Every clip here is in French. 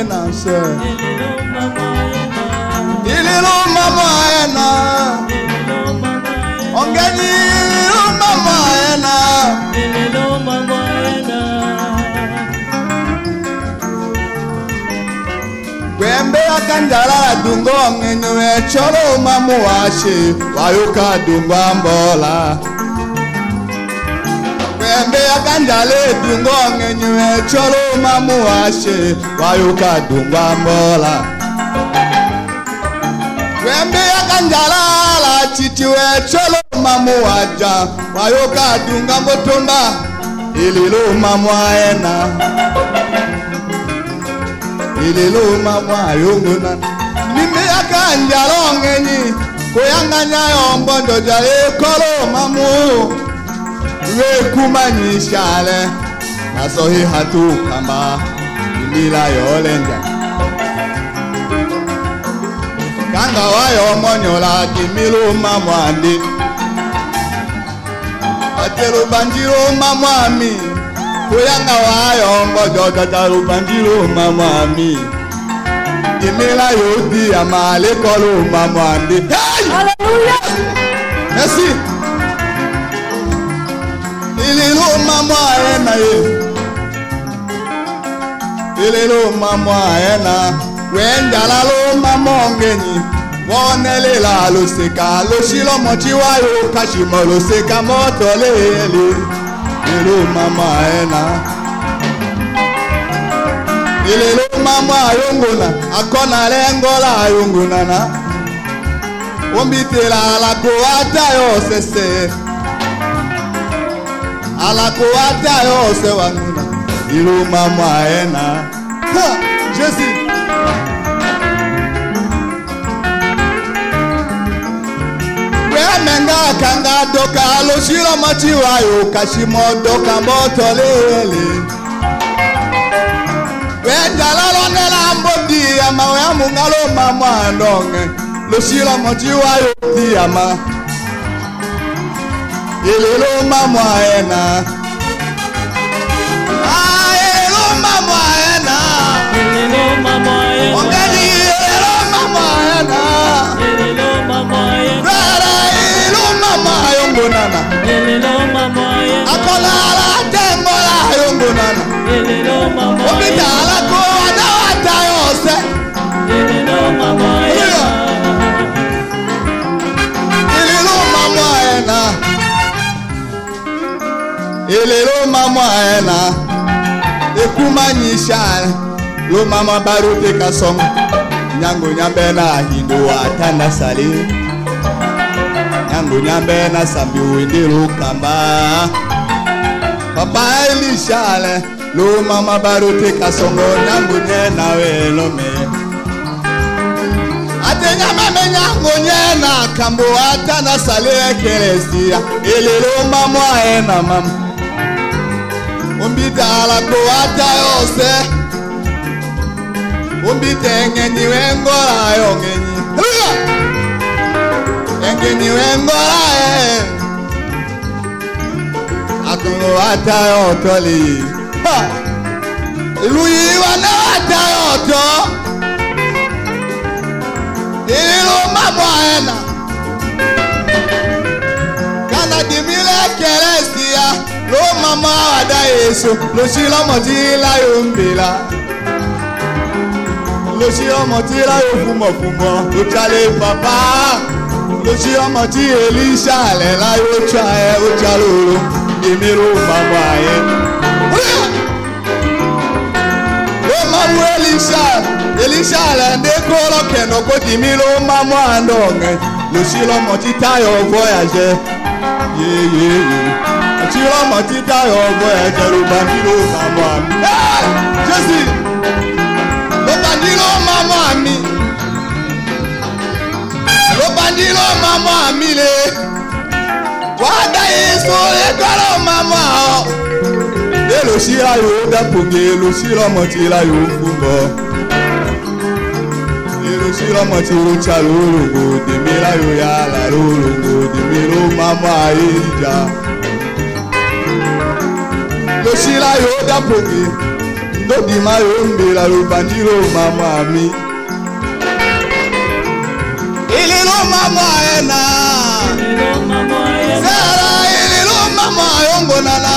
ena se. Ililo mama ena. Ongeni ililo mama ena. Ililo mama ena. Kwembe akanjala dungo ngenywe cholo mamu washe wayuka dungwa mbola. Kwembe akanjale dungo ngenywe cholo mamu washe wayuka dungwa mbola. Kwembe akanjala la chitiwe cholo mamu waja wayuka dunga mbotomba. Ililo mamu aena. Ililo mama yongona nime akanja longenyi koyanganya yombondo jale kolo mamu we kumanyishale nasohi hatu kama ndila yolenja kanga wayo monyola kimilo mamwandi atero banjiro mamwami Kuyanga wayo mbojo jataru banjiro mamami Imila yodi amale kolo mamandi Hey! Hallelujah! Merci Ililo mama ena Ililo mama ena Wenjala lo mamongenyi Wonele la lo seka Lo shilo mochi wayo kashimo lo seka moto lele Ililo mama ena Ililo mama yongona Akona lengola yongona na Wombitela ala kuwata yo sese Ala kuwata yo se wanguna Ililo mama ena Ha! Jésus Menga kanga doka lo shiro machiwa yo kashimo doka mbotolele Wenjala lo nela mbodi ama we amungalo mama ndonge lo shiro machiwa yo tiama Ililo mama ena Ililo mama ena Ililo mama ena. Ongeni ililo mama ena Ililo mama ena. Mama yongonana Ililo mama ena. Akola ala tembola yongonana Ililo mama Obita ala ko ana wata yose Ililo mama ena. Ililo mama ena Ililo mama ena Ekumanyisha Lo mama barute kasong Nyango nyambena hindu atana sali Nyango nyambe na sambi uindiru kamba Papa elishale Lo mama barute kasongo Nyango nyena welome Ate nyamame nyango nyena Kambo ata na sale keresia Ililo mama ena mama Umbita ala ko ata yose Umbita engenyi wengola yongenyi Engeni wengola Atungo ata yotoli Iluyi wana ata yoto Ililo mama ena Kana dimile keresia Lo mama wada yeso Lo shilo motila yumbila Lo shilo motila yufumo Lo chale papa Losi ọmọ tí Elisha lẹ̀ láyé ó tra ẹ ó tra lóru ìmírù màmá ẹ. Ó máa mú Elisha lẹ̀ ndé kó lọ́kẹ̀nà kó ìmírù màmá àndọ̀ngẹ̀. Losi ọmọ tí Táyọ̀ ọgbọ́ ẹ̀ jẹ́ yéyéyé. Losi ọmọ tí Táyọ̀ ọgbọ́ ẹ̀ jẹ́ ló bá nílò màmá mi. Jésì ló bá nílò màmá mi. Bandilo mama amile Wada yeso ekolo mama Elo shira yo da poge Elo shira motila yo fugo Elo shira motilo chalolo Demila yo ya la lolo Demilo mama ija Elo shira yo da poge Dodima yombela lubandilo mama mi. Ililo mama ena. Sara ililo mama yongonana.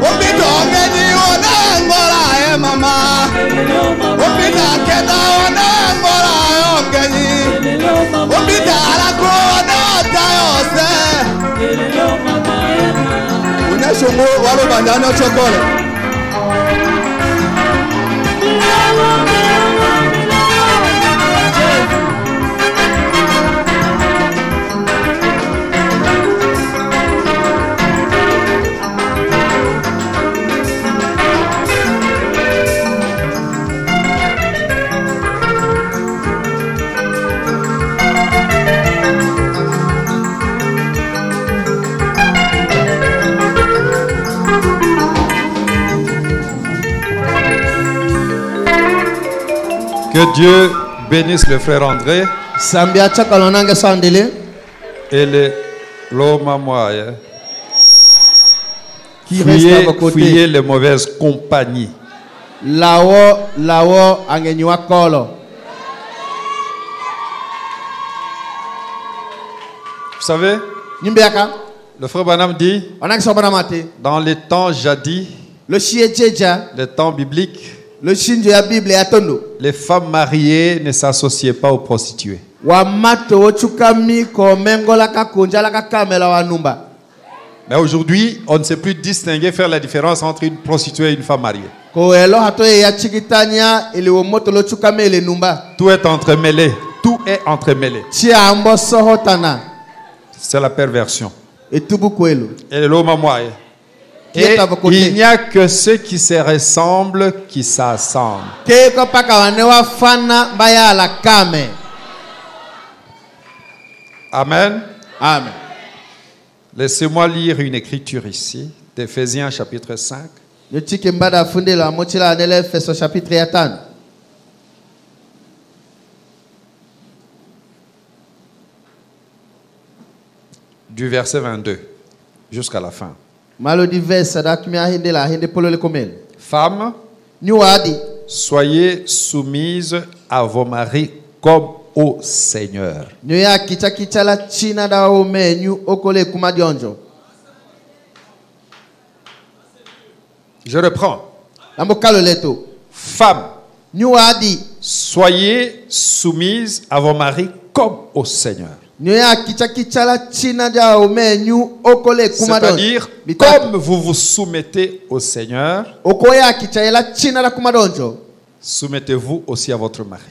Obito ngeni ona ngola e mama. Obita keda ona ngola yongeni. Obita alako ona tayose. Unashongo walo bandano chokole. Que Dieu bénisse le frère André et l'homme à moi. Fuyez les mauvaises compagnies. Vous savez, le frère Branham dit, dans les temps jadis, les temps bibliques, les femmes mariées ne s'associaient pas aux prostituées. Mais aujourd'hui, on ne sait plus distinguer, faire la différence entre une prostituée et une femme mariée. Tout est entremêlé. Tout est entremêlé. C'est la perversion. Et l'homme à moi. Et il n'y a que ceux qui se ressemblent qui s'assemblent. Amen. Amen. Laissez-moi lire une écriture ici, d'Éphésiens chapitre 5. Du verset 22 jusqu'à la fin. Femmes, soyez soumises à vos maris comme au Seigneur. Je reprends. Femmes, soyez soumises à vos maris comme au Seigneur. C'est-à-dire, comme vous vous soumettez au Seigneur, soumettez-vous aussi à votre mari.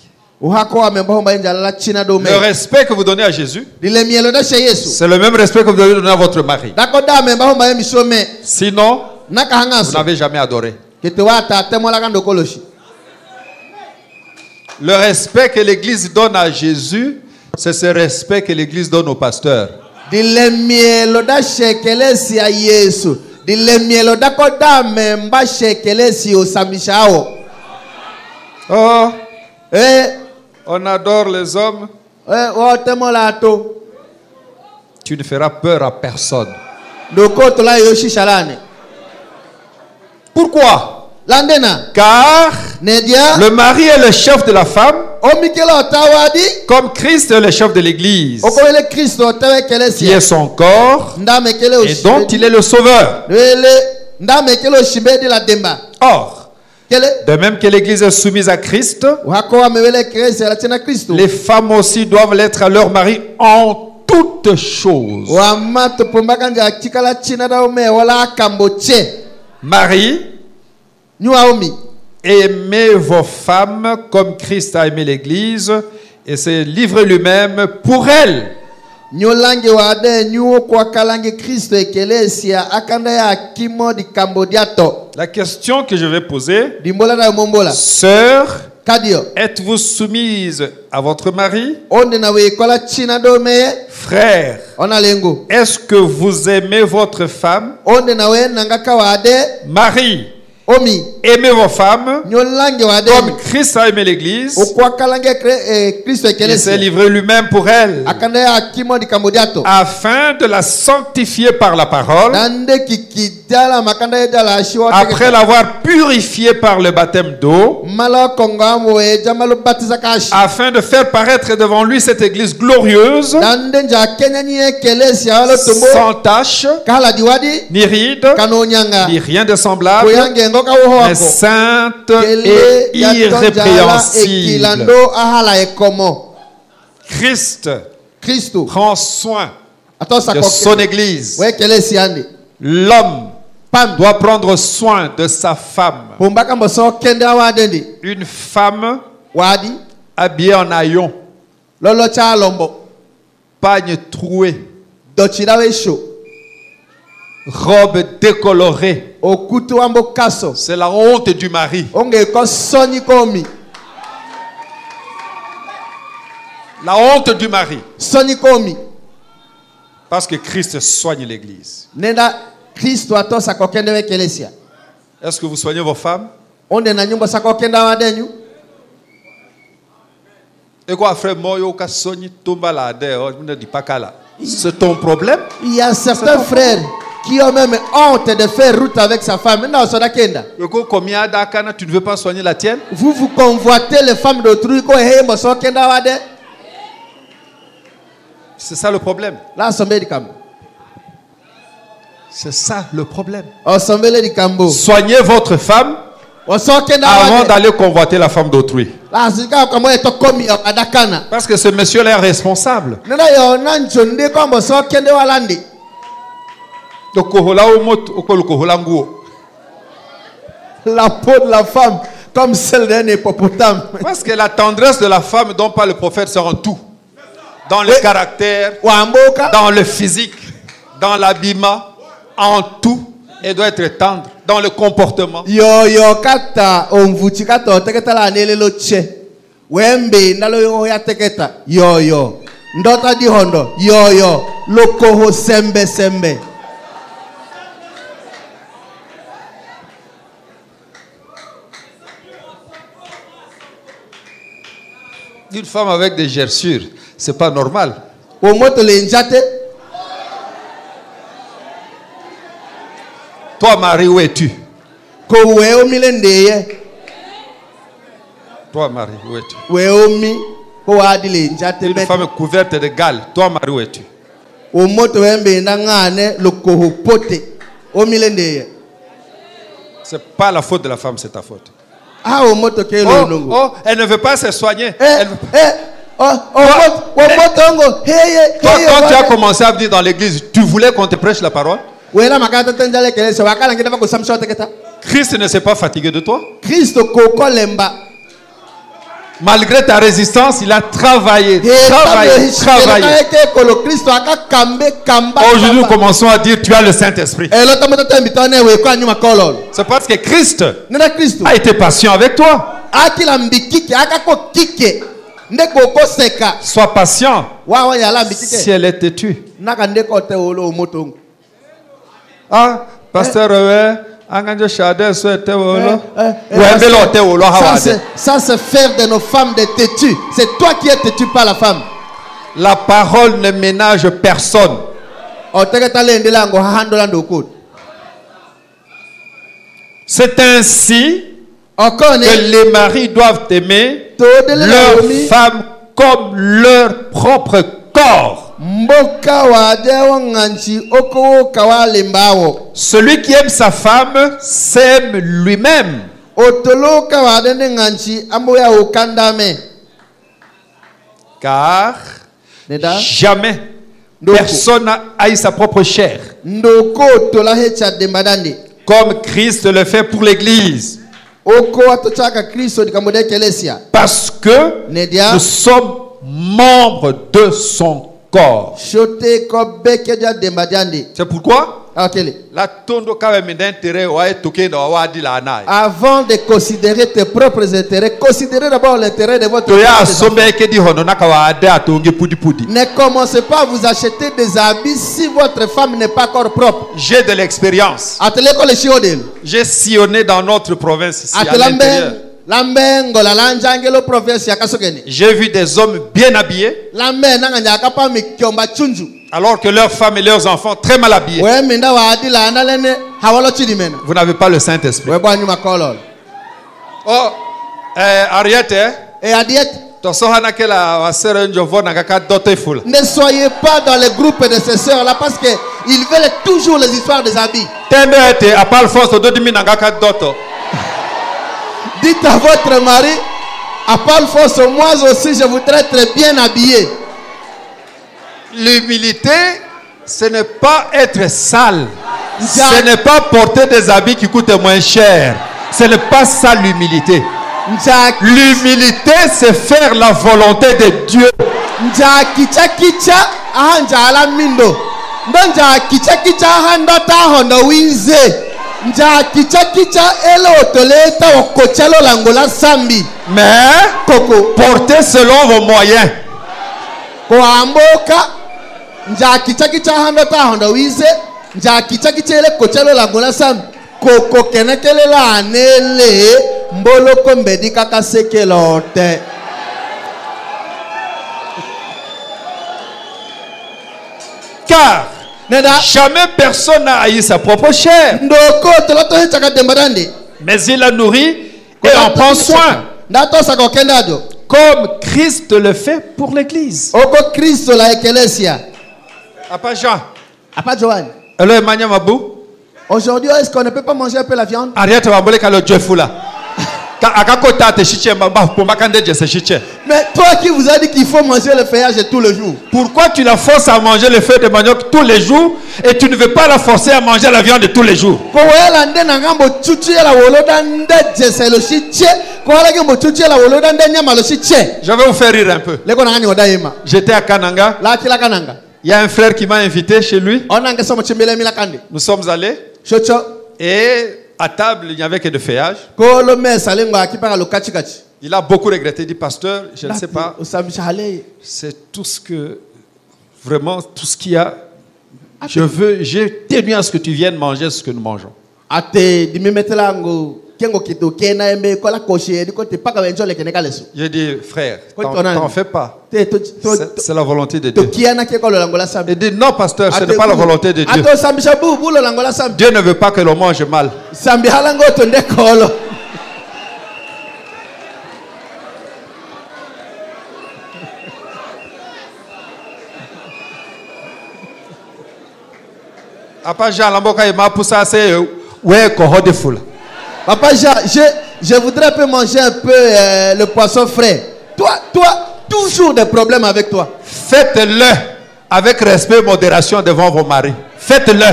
Le respect que vous donnez à Jésus, c'est le même respect que vous devez donner à votre mari. Sinon, vous n'avez jamais adoré. Le respect que l'Église donne à Jésus, c'est ce respect que l'Église donne au pasteur. Oh, on adore les hommes. Tu ne feras peur à personne. Pourquoi? Car le mari est le chef de la femme, comme Christ est le chef de l'Église, qui est son corps et dont il est le sauveur. Or, de même que l'Église est soumise à Christ, les femmes aussi doivent l'être à leur mari en toutes choses. Marie, aimez vos femmes comme Christ a aimé l'Église et s'est livré lui-même pour elle. La question que je vais poser, sœur, êtes-vous soumise à votre mari? Frère, est-ce que vous aimez votre femme? Marie, Aimez vos femmes comme Christ a aimé l'Église. Il s'est livré lui-même pour elle afin de la sanctifier par la parole, après l'avoir purifiée par le baptême d'eau, afin de faire paraître devant lui cette Église glorieuse, sans tache, ni ride, ni rien de semblable, mais sainte et irrépréhensible. Christ prend soin de son Église. L'homme doit prendre soin de sa femme. Une femme habillée en haillons, pagne troué, robe décolorée. C'est la honte du mari. La honte du mari. Parce que Christ soigne l'Église. Est-ce que vous soignez vos femmes? Et quoi, frère, c'est ton problème? Il y a certains frères qui ont même honte de faire route avec sa femme. Tu ne veux pas soigner la tienne? Vous convoitez les femmes d'autrui. C'est ça le problème. C'est ça le problème. Soignez votre femme avant d'aller convoiter la femme d'autrui. Parce que ce monsieur-là est responsable. La peau de la femme comme celle d'un hippopotame. Parce que la tendresse de la femme dont parle le prophète c'est en tout. Dans le caractère, dans le physique, dans l'habillement, en tout. Elle doit être tendre dans le comportement. Une femme avec des gerçures, c'est pas normal. Toi, Marie, où es-tu? Toi, Marie, où es-tu? Une femme couverte de gales. Toi, Marie, où es-tu? C'est pas la faute de la femme, c'est ta faute. Elle ne veut pas se soigner. Toi, quand tu as commencé à venir dans l'église, tu voulais qu'on te prêche la parole? Christ ne s'est pas fatigué de toi. Malgré ta résistance, il a travaillé. Aujourd'hui, nous commençons à dire tu as le Saint-Esprit. C'est parce que Christ a été patient avec toi. Sois patient si elle est têtue. Ah, pasteur, ça c'est faire de nos femmes des têtues. C'est toi qui es têtu, pas la femme. La parole ne ménage personne. C'est ainsi que les maris doivent aimer leur femme comme leur propre corps. Celui qui aime sa femme s'aime lui-même. Car jamais personne n'a haï sa propre chair, comme Christ le fait pour l'Église. Parce que nous sommes membres de son corps. C'est pourquoi Avant de considérer tes propres intérêts, considérez d'abord l'intérêt de votre femme. Ne commencez pas à vous acheter des habits si votre femme n'est pas encore propre. J'ai de l'expérience. J'ai sillonné dans notre province ici, à l'intérieur. J'ai vu des hommes bien habillés, alors que leurs femmes et leurs enfants très mal habillés. Vous n'avez pas le Saint-Esprit. Oh, Ariette, ne soyez pas dans le groupe de ces sœurs là parce qu'ils veulent toujours les histoires des habits. Dites à votre mari, à part force, moi aussi je voudrais être bien habillé. L'humilité, ce n'est pas être sale. Ce n'est pas porter des habits qui coûtent moins cher. Ce n'est pas ça l'humilité. L'humilité, c'est faire la volonté de Dieu. Mais portez selon vos moyens. Car jamais personne n'a haï sa propre chair, mais il la nourrit et en prend soin, comme Christ le fait pour l'Église. Papa Jean. Aujourd'hui, est-ce qu'on ne peut pas manger un peu la viande? Mais toi qui vous a dit qu'il faut manger le feuillage tous les jours, pourquoi tu la forces à manger le feuille de manioc tous les jours et tu ne veux pas la forcer à manger la viande tous les jours? Je vais vous faire rire un peu. J'étais à Kananga. Il y a un frère qui m'a invité chez lui. Nous sommes allés. Et à table, il n'y avait que de feuillage. Il a beaucoup regretté. Il dit, pasteur, je ne sais pas. C'est tout ce que, vraiment, tout ce qu'il y a. J'ai tenu à ce que tu viennes manger ce que nous mangeons. J'ai dit, frère, t'en fais pas. C'est la volonté de Dieu. Il dit, non, pasteur, ce n'est pas la volonté de Dieu. Dieu ne veut pas que l'on mange mal. Papa Jean, Papa Jean, je voudrais un peu manger un peu le poisson frais. Toi, toujours des problèmes avec toi. Faites-le avec respect et modération devant vos maris. Faites-le.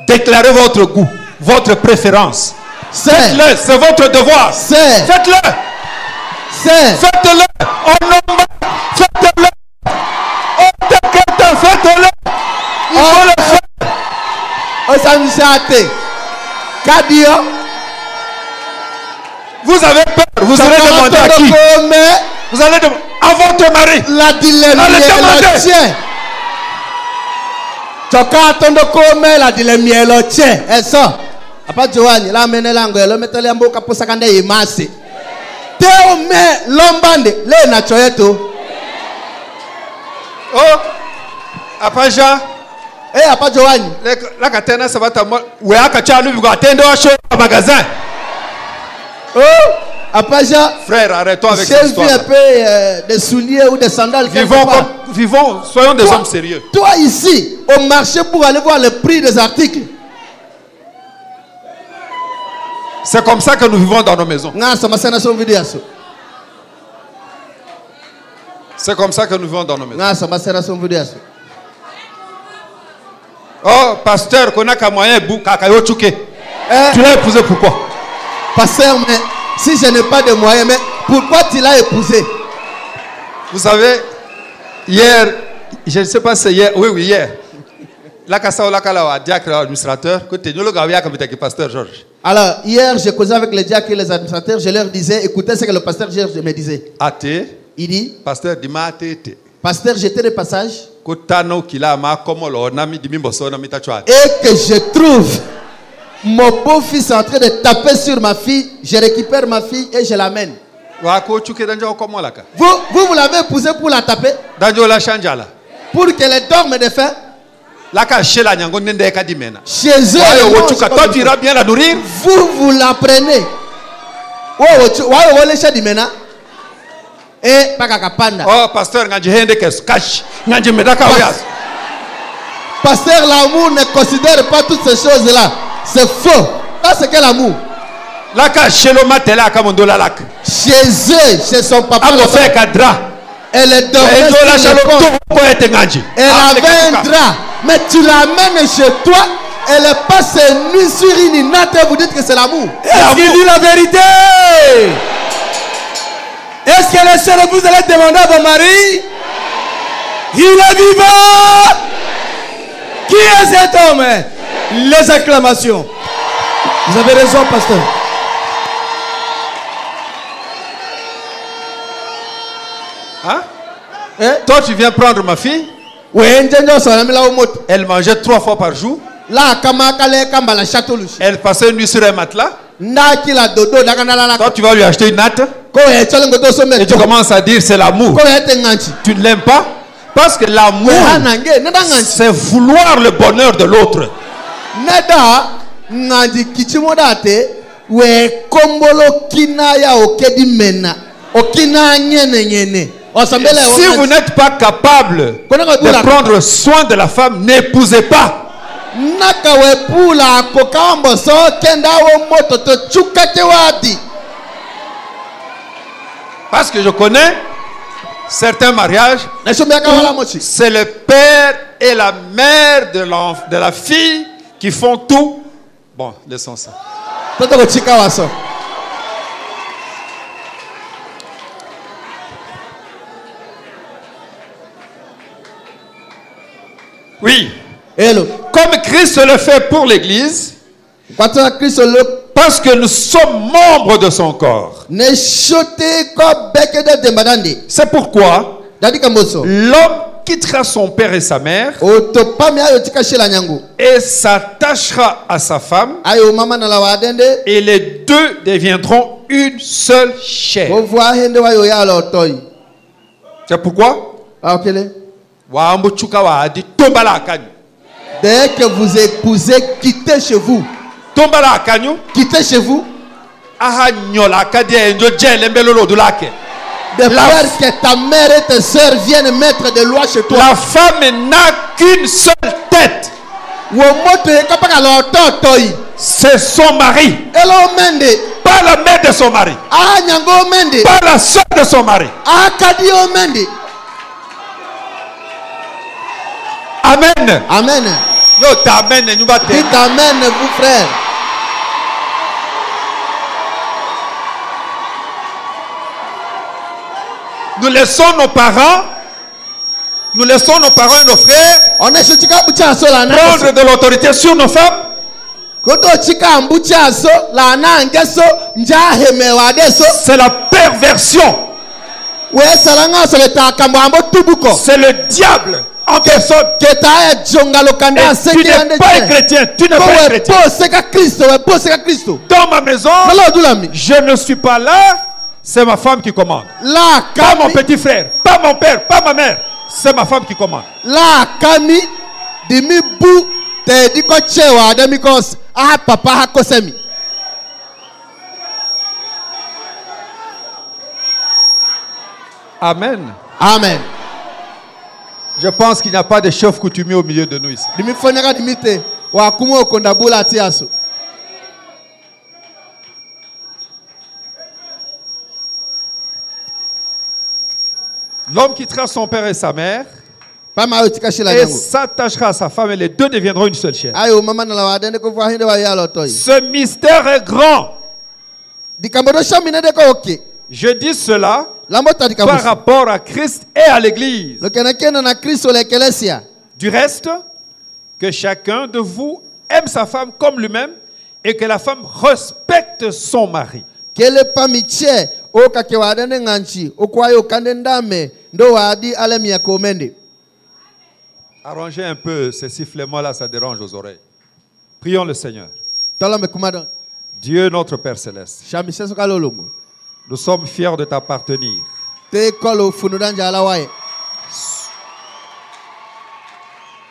Déclarez votre goût, votre préférence. Faites-le, c'est votre devoir. Faites-le. Faites-le. Faites-le. Faites-le. Il faut le faire. Vous avez peur, vous allez demander à qui? Vous allez demander à votre mari. Allez oh, Papa Jean. Papa Joanne. La catena ça va t'avoir. Ouais, akachalu vous attendez au show au magasin. Oh, Papa Jean. Frère, arrête-toi avec cette histoire. J'ai vu un peu des souliers ou des sandales. Vivons, soyons des hommes sérieux. Toi ici, au marché pour aller voir le prix des articles. C'est comme ça que nous vivons dans nos maisons. C'est comme ça que nous vivons dans nos maisons. Oh, pasteur, qu'on a qu'à moyen tu l'as épousé pourquoi? Pasteur, mais si je n'ai pas de moyens, mais pourquoi tu l'as épousé? Vous savez, hier, je ne sais pas si c'est hier, oui, hier, Alors, hier, j'ai causé avec les diacres et les administrateurs. Je leur disais, écoutez ce que le pasteur Georges me disait. Il dit, pasteur, j'étais de passage. Et que je trouve mon beau-fils en train de taper sur ma fille. Je récupère ma fille et je l'amène. Vous l'avez épousée pour la taper? Pour qu'elle dorme de faim? Chez eux, toi, bien la nourrir. Vous la prenez. Et oh, pasteur, pasteur, l'amour ne considère pas toutes ces choses-là. C'est faux. Ça, c'est quel amour? Chez eux, chez son papa. Elle dormait sur le pont. Elle avait un drap. Mais tu l'amènes chez toi. Elle passe une nuit sur une natte et vous dites que c'est l'amour. Est-ce qu'il dit la vérité? Est-ce que les sœurs, vous allez demander à vos maris? Il est vivant. Qui est cet homme? Les acclamations. Vous avez raison, pasteur. Hein? Toi, tu viens prendre ma fille. Elle mangeait 3 fois par jour. Elle passait une nuit sur un matelas. Toi, tu vas lui acheter une natte. Et tu commences à dire c'est l'amour. Tu ne l'aimes pas? Parce que l'amour, c'est vouloir le bonheur de l'autre. Si vous n'êtes pas capable de prendre soin de la femme, n'épousez pas. Parce que je connais certains mariages, c'est le père et la mère de la fille qui font tout. Bon, laissons ça. Oui. Comme Christ le fait pour l'Église, parce que nous sommes membres de son corps. C'est pourquoi l'homme quittera son père et sa mère et s'attachera à sa femme, et les deux deviendront une seule chair. C'est pourquoi dès que vous épousez, quittez chez vous. Quittez chez vous. De peur que ta mère et tes soeurs viennent mettre des lois chez toi. La femme n'a qu'une seule tête. C'est son mari. Pas la mère de son mari. Pas la soeur de son mari. Amen. Amen. Dites amen, vous frères. Nous laissons nos parents et nos frères prendre de l'autorité sur nos femmes. C'est la perversion. C'est le diable en personne. Et tu n'es pas un chrétien. Tu n'es pas un chrétien. Dans ma maison, je ne suis pas là. C'est ma femme qui commande. Pas mon petit frère, pas mon père, pas ma mère. C'est ma femme qui commande. Amen. Amen. Je pense qu'il n'y a pas de chef coutumier au milieu de nous ici. L'homme quittera son père et sa mère et s'attachera à sa femme, et les deux deviendront une seule chair. Ce mystère est grand. Je dis cela par rapport à Christ et à l'Église. Du reste, que chacun de vous aime sa femme comme lui-même et que la femme respecte son mari. Arrangez un peu ces sifflements-là, ça dérange aux oreilles. Prions le Seigneur. Dieu notre Père Céleste, nous sommes fiers de t'appartenir.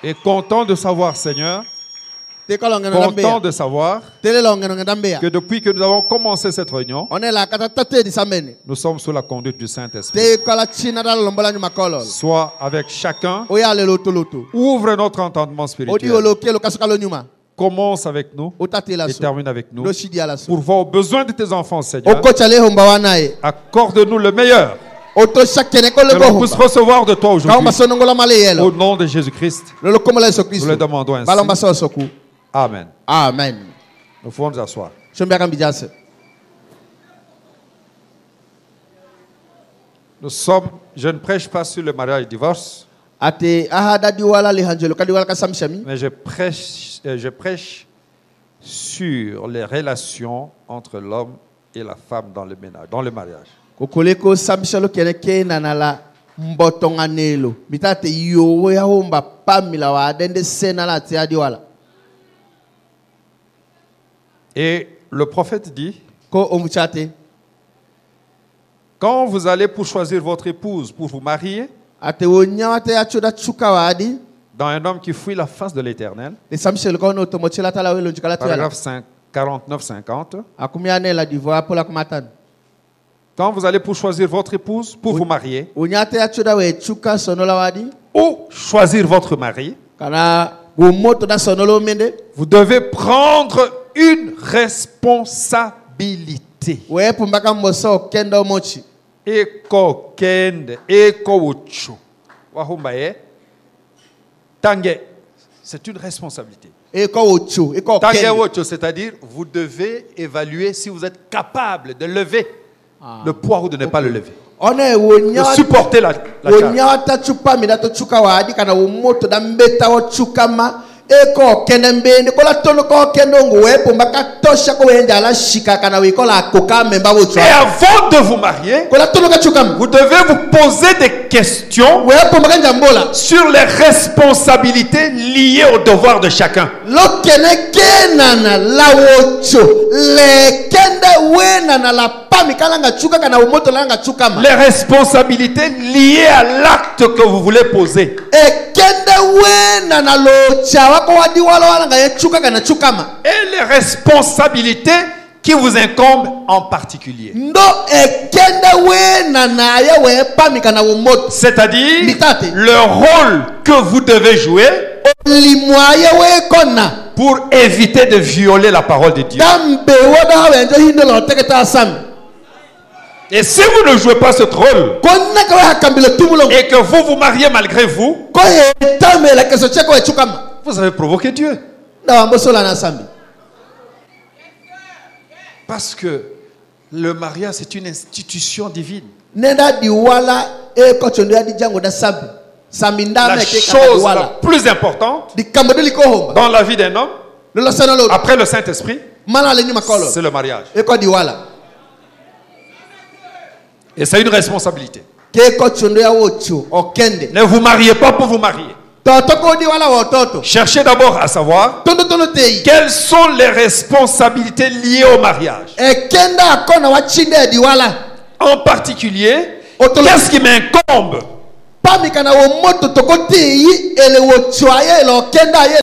Et content de savoir, Seigneur, content de savoir que depuis que nous avons commencé cette réunion, nous sommes sous la conduite du Saint-Esprit. Sois avec chacun, ouvre notre entendement spirituel. Commence avec nous et termine avec nous. Pour voir aux besoins de tes enfants, Seigneur, accorde-nous le meilleur. Que l'on puisse recevoir de toi aujourd'hui. Au nom de Jésus-Christ, nous le demandons ainsi. Amen. Amen. Nous pouvons nous asseoir. Je ne prêche pas sur le mariage et le divorce, mais je prêche sur les relations entre l'homme et la femme dans le ménage, dans le mariage. Et le prophète dit, quand vous allez pour choisir votre épouse pour vous marier, dans un homme qui fuit la face de l'Éternel, paragraphe 49-50, quand vous allez pour choisir votre épouse pour vous marier, ou choisir votre mari, vous devez prendre une responsabilité. Eko kende, eko uchu. Wahumbaye. Tangue, c'est une responsabilité. Tangue uchu, c'est-à-dire vous devez évaluer si vous êtes capable de lever le poids ou de ne pas le lever. De supporter la charge. Eko kenembe kola tono ko kendongo wepo mbaka tosha ko wenda la shika kana wikola koka memba wotu. Et avant de vous marier, kola tono ka chukam, vous devez vous poser des questions wepo mbaka njambola sur les responsabilités liées au devoir de chacun. Lo kene kenana la wocho le kende wenana la pami kalanga chuka kana umoto langa chukama. Les responsabilités liées à l'acte que vous voulez poser. Et kende wenana lo chawa et les responsabilités qui vous incombent en particulier. C'est-à-dire le rôle que vous devez jouer pour éviter de violer la parole de Dieu. Et si vous ne jouez pas ce rôle et que vous vous mariez malgré vous, vous avez provoqué Dieu. Parce que le mariage, c'est une institution divine. La chose la plus importante dans la vie d'un homme, après le Saint-Esprit, c'est le mariage. Et c'est une responsabilité. Ne vous mariez pas pour vous marier. Cherchez d'abord à savoir quelles sont les responsabilités liées au mariage. En particulier, qu'est-ce qui m'incombe?